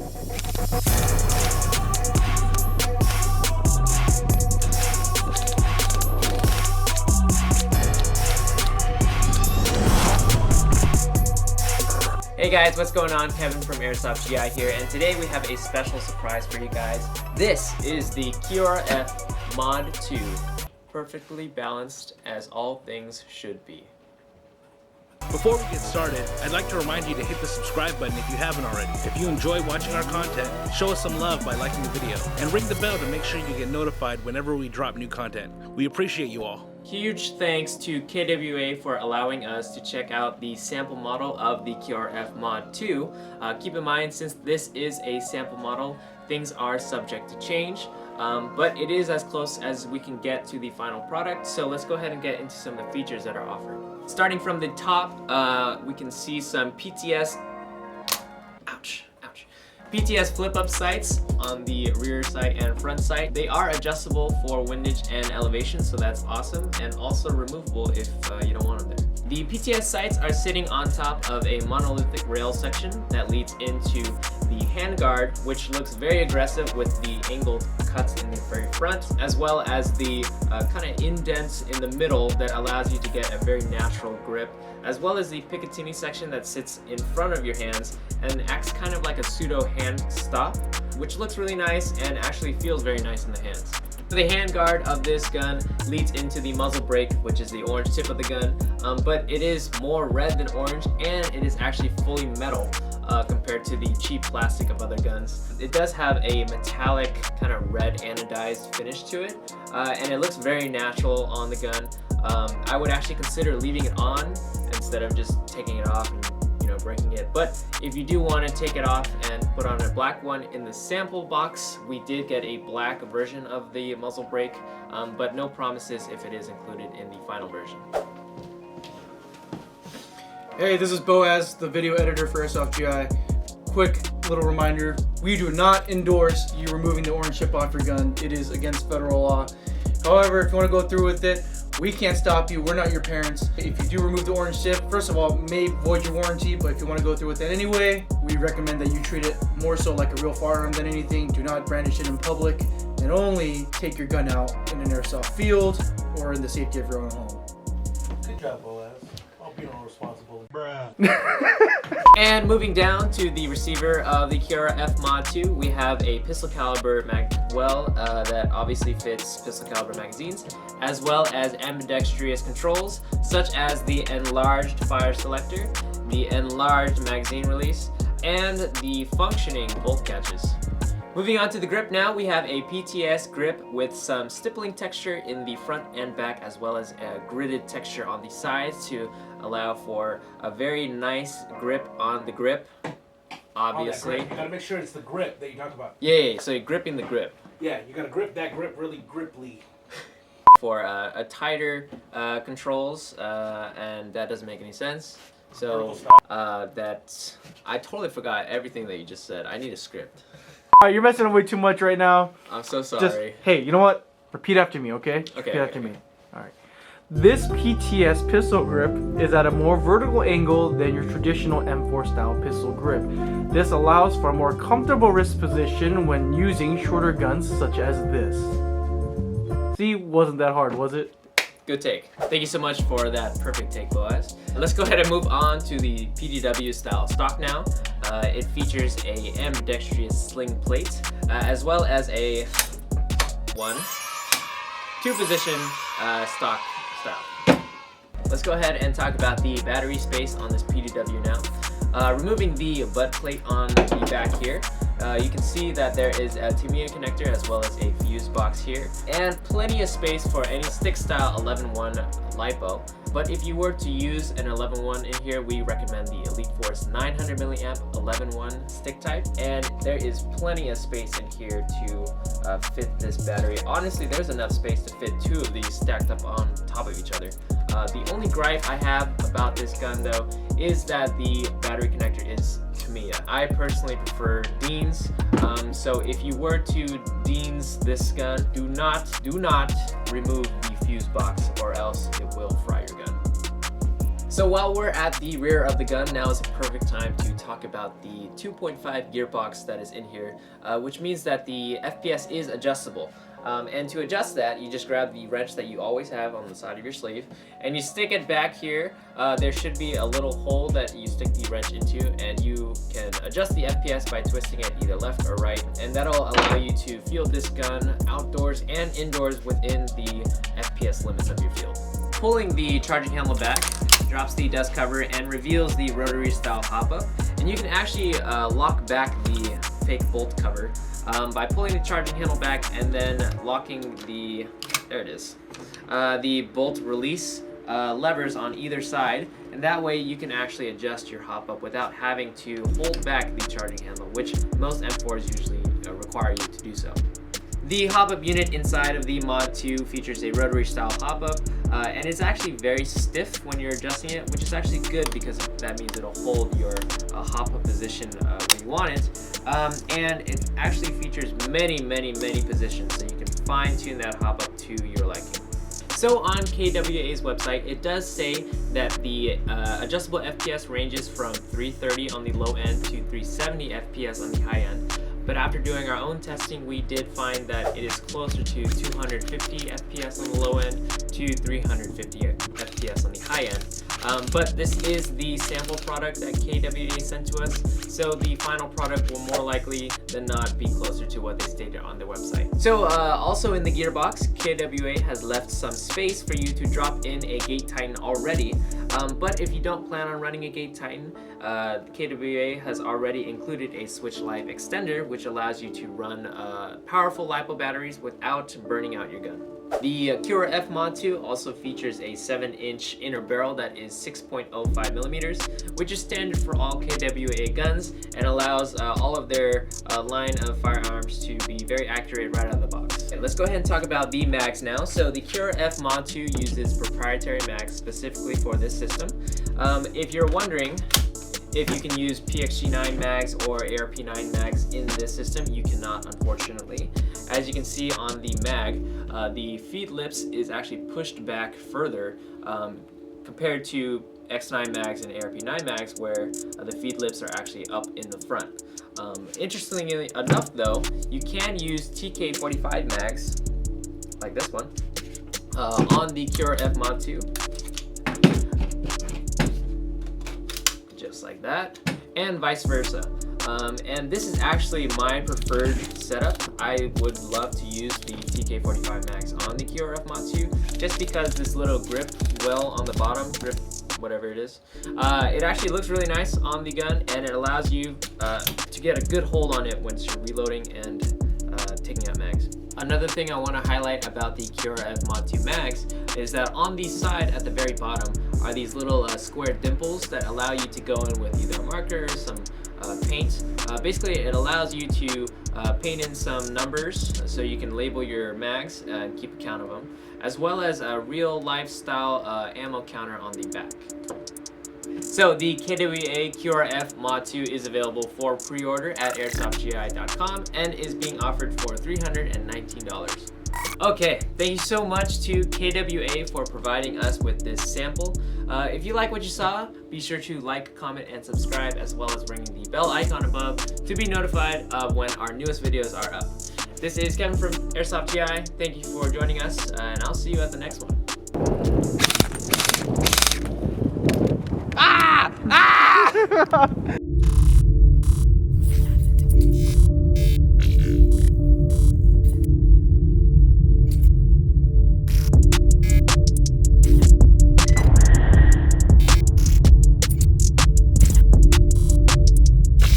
Hey guys, what's going on? Kevin from Airsoft GI here, and today we have a special surprise for you guys. This is the QRF MOD2, perfectly balanced as all things should be. Before we get started, I'd like to remind you to hit the subscribe button if you haven't already. If you enjoy watching our content, show us some love by liking the video, and ring the bell to make sure you get notified whenever we drop new content. We appreciate you all. Huge thanks to KWA for allowing us to check out the sample model of the QRF MOD2. Keep in mind, since this is a sample model, things are subject to change, but it is as close as we can get to the final product. So let's go ahead and get into some of the features that are offered. Starting from the top, we can see some PTS PTS flip-up sights on the rear sight and front sight. They are adjustable for windage and elevation, so that's awesome, and also removable if you don't want them there. The PTS sights are sitting on top of a monolithic rail section that leads into the handguard, which looks very aggressive with the angled cuts in the very front, as well as the kind of indents in the middle that allows you to get a very natural grip, as well as the Picatinny section that sits in front of your hands and acts kind of like a pseudo hand stop, which looks really nice and actually feels very nice in the hands. The handguard of this gun leads into the muzzle brake, which is the orange tip of the gun, but it is more red than orange, and it is actually fully metal compared to the cheap plastic of other guns. It does have a metallic kind of red anodized finish to it, and it looks very natural on the gun. I would actually consider leaving it on instead of just taking it off and breaking it. But if you do want to take it off and put on a black one, in the sample box we did get a black version of the muzzle brake, but no promises if it is included in the final version. Hey, this is Boaz, the video editor for Airsoft GI. Quick little reminder, we do not endorse you removing the orange chip off your gun. It is against federal law. However, if you want to go through with it, we can't stop you. We're not your parents. If you do remove the orange chip, first of all, it may void your warranty, but if you want to go through with it anyway, we recommend that you treat it more so like a real firearm than anything. Do not brandish it in public, and only take your gun out in an airsoft field or in the safety of your own home. Good job, Boaz. I'll be responsible. Bruh. And moving down to the receiver of the QRF MOD2, we have a pistol caliber well that obviously fits pistol caliber magazines, as well as ambidextrous controls such as the enlarged fire selector, the enlarged magazine release, and the functioning bolt catches. Moving on to the grip now, we have a PTS grip with some stippling texture in the front and back, as well as a gridded texture on the sides to allow for a very nice grip on the grip, obviously. You gotta make sure it's the grip that you talk about. Yeah, so you're gripping the grip. Yeah, you gotta grip that grip really gripply. For a tighter controls, and that doesn't make any sense. So I totally forgot everything that you just said. I need a script. Alright, you're messing up way too much right now. I'm so sorry. Just, hey, you know what? Repeat after me, okay? Okay. Repeat after me. Alright. This PTS pistol grip is at a more vertical angle than your traditional M4 style pistol grip. This allows for a more comfortable wrist position when using shorter guns such as this. See, wasn't that hard, was it? Good take. Thank you so much for that perfect take, Boaz. Let's go ahead and move on to the PDW style stock now. It features a ambidextrous sling plate, as well as a 1-2 position stock style. Let's go ahead and talk about the battery space on this PDW now. Removing the butt plate on the back here, you can see that there is a Tamiya connector as well as a fuse box here, and plenty of space for any stick style 11-1 LiPo. But if you were to use an 11-1 in here, we recommend the Elite Force 900 milliamp 11-1 stick type, and there is plenty of space in here to fit this battery. Honestly, there's enough space to fit two of these stacked up on top of each other. The only gripe I have about this gun though is that the battery connector is Tamiya. I personally prefer Dean's, so if you were to Dean's this gun, do not remove the fuse box, or else it will fry your gun. So while we're at the rear of the gun, now is a perfect time to talk about the 2.5 gearbox that is in here, which means that the FPS is adjustable. And to adjust that, you just grab the wrench that you always have on the side of your sleeve, and you stick it back here. There should be a little hole that you stick the wrench into, and you can adjust the FPS by twisting it either left or right, and that'll allow you to field this gun outdoors and indoors within the FPS limits of your field. Pulling the charging handle back drops the dust cover and reveals the rotary style hop-up, and you can actually lock back the fake bolt cover by pulling the charging handle back and then locking the, there it is, the bolt release levers on either side, and that way you can actually adjust your hop-up without having to hold back the charging handle, which most M4s usually require you to do so. The hop-up unit inside of the Mod 2 features a rotary style hop-up, and it's actually very stiff when you're adjusting it, which is actually good because that means it'll hold your hop-up position when you want it. And it actually features many positions, so you can fine-tune that hop-up to your liking. So on KWA's website, it does say that the adjustable FPS ranges from 330 on the low end to 370 FPS on the high end. But after doing our own testing, we did find that it is closer to 250 FPS on the low end to 350 FPS on the high end. But this is the sample product that KWA sent to us, so the final product will more likely than not be closer to what they stated on their website. So also in the gearbox, KWA has left some space for you to drop in a Gate Titan already. But if you don't plan on running a Gate Titan, KWA has already included a switch life extender, which allows you to run powerful LiPo batteries without burning out your gun. The QRF MOD2 also features a 7-inch inner barrel that is 6.05 millimeters, which is standard for all KWA guns and allows all of their line of firearms to be very accurate right out of the box. Okay, let's go ahead and talk about the mags now. So the QRF MOD2 uses proprietary mags specifically for this system. If you're wondering if you can use PXG9 mags or ARP9 mags in this system, you cannot, unfortunately. As you can see on the mag, the feed lips is actually pushed back further compared to X9 mags and ARP9 mags, where the feed lips are actually up in the front. Interestingly enough though, you can use TK45 mags, like this one, on the QRF MOD2. Just like that, and vice versa. And this is actually my preferred setup. I would love to use the TK45 mags on the QRF MOD2 just because this little grip well on the bottom, grip whatever it is, it actually looks really nice on the gun, and it allows you to get a good hold on it once you're reloading and taking out mags. Another thing I want to highlight about the QRF MOD2 mags is that on the side at the very bottom are these little square dimples that allow you to go in with either a marker or some paint. Basically, it allows you to paint in some numbers so you can label your mags and keep a count of them, as well as a real lifestyle ammo counter on the back. So the KWA QRF MOD2 is available for pre-order at airsoftgi.com and is being offered for $319. Okay, thank you so much to KWA for providing us with this sample. If you like what you saw, be sure to like, comment, and subscribe, as well as ringing the bell icon above to be notified of when our newest videos are up. This is Kevin from Airsoft GI. Thank you for joining us, and I'll see you at the next one. Ah! Ah!